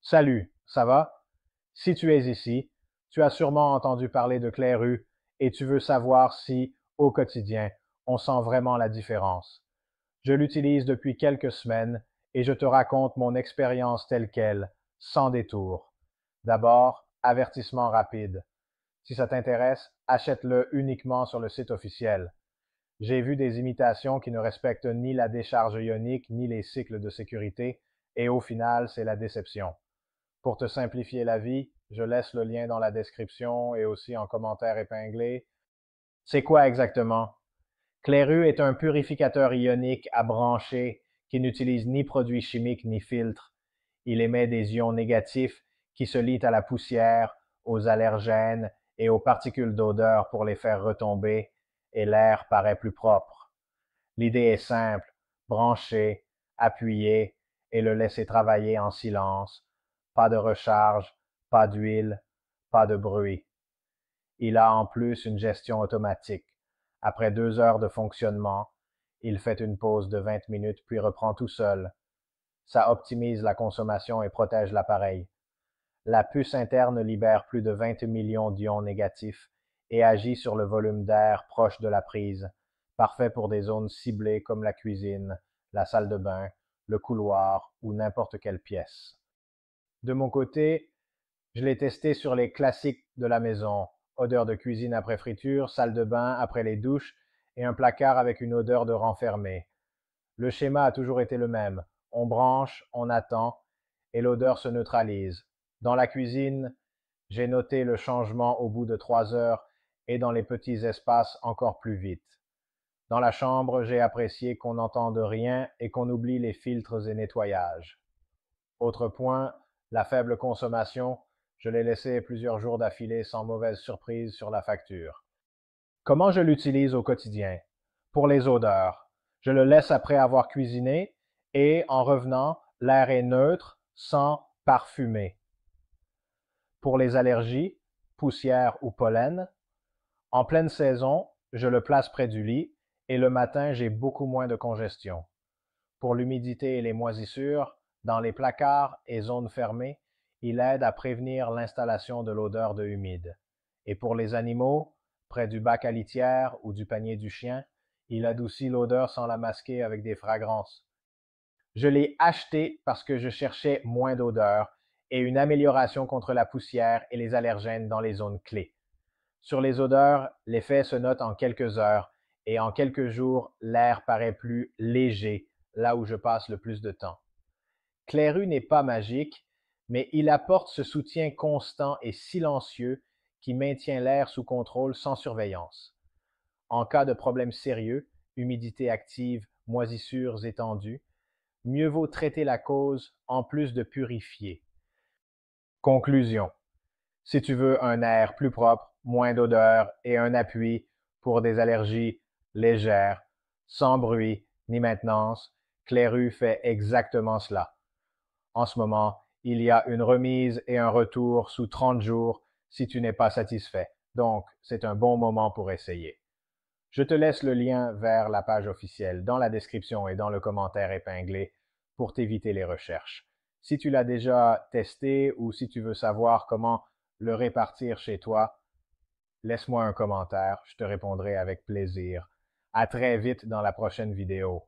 Salut, ça va? Si tu es ici, tu as sûrement entendu parler de Clairut et tu veux savoir si, au quotidien, on sent vraiment la différence. Je l'utilise depuis quelques semaines et je te raconte mon expérience telle quelle, sans détour. D'abord, avertissement rapide. Si ça t'intéresse, achète-le uniquement sur le site officiel. J'ai vu des imitations qui ne respectent ni la décharge ionique ni les cycles de sécurité et au final, c'est la déception. Pour te simplifier la vie, je laisse le lien dans la description et aussi en commentaire épinglé. C'est quoi exactement? Clairut est un purificateur ionique à brancher qui n'utilise ni produits chimiques ni filtres. Il émet des ions négatifs qui se lient à la poussière, aux allergènes et aux particules d'odeur pour les faire retomber et l'air paraît plus propre. L'idée est simple, brancher, appuyer et le laisser travailler en silence. Pas de recharge, pas d'huile, pas de bruit. Il a en plus une gestion automatique. Après 2 heures de fonctionnement, il fait une pause de 20 minutes puis reprend tout seul. Ça optimise la consommation et protège l'appareil. La puce interne libère plus de 20 millions d'ions négatifs et agit sur le volume d'air proche de la prise, parfait pour des zones ciblées comme la cuisine, la salle de bain, le couloir ou n'importe quelle pièce. De mon côté, je l'ai testé sur les classiques de la maison, odeur de cuisine après friture, salle de bain après les douches et un placard avec une odeur de renfermé. Le schéma a toujours été le même. On branche, on attend, et l'odeur se neutralise. Dans la cuisine, j'ai noté le changement au bout de 3 heures et dans les petits espaces encore plus vite. Dans la chambre, j'ai apprécié qu'on n'entende rien et qu'on oublie les filtres et nettoyages. Autre point, la faible consommation, je l'ai laissé plusieurs jours d'affilée sans mauvaise surprise sur la facture. Comment je l'utilise au quotidien? Pour les odeurs, je le laisse après avoir cuisiné et en revenant, l'air est neutre, sans parfumer. Pour les allergies, poussière ou pollen, en pleine saison, je le place près du lit et le matin, j'ai beaucoup moins de congestion. Pour l'humidité et les moisissures, dans les placards et zones fermées, il aide à prévenir l'installation de l'odeur de humide. Et pour les animaux, près du bac à litière ou du panier du chien, il adoucit l'odeur sans la masquer avec des fragrances. Je l'ai acheté parce que je cherchais moins d'odeur et une amélioration contre la poussière et les allergènes dans les zones clés. Sur les odeurs, l'effet se note en quelques heures et en quelques jours, l'air paraît plus léger, là où je passe le plus de temps. Clairut n'est pas magique, mais il apporte ce soutien constant et silencieux qui maintient l'air sous contrôle sans surveillance. En cas de problème sérieux, humidité active, moisissures étendues, mieux vaut traiter la cause en plus de purifier. Conclusion. Si tu veux un air plus propre, moins d'odeur et un appui pour des allergies légères, sans bruit ni maintenance, Clairut fait exactement cela. En ce moment, il y a une remise et un retour sous 30 jours si tu n'es pas satisfait. Donc, c'est un bon moment pour essayer. Je te laisse le lien vers la page officielle dans la description et dans le commentaire épinglé pour t'éviter les recherches. Si tu l'as déjà testé ou si tu veux savoir comment le répartir chez toi, laisse-moi un commentaire, je te répondrai avec plaisir. À très vite dans la prochaine vidéo.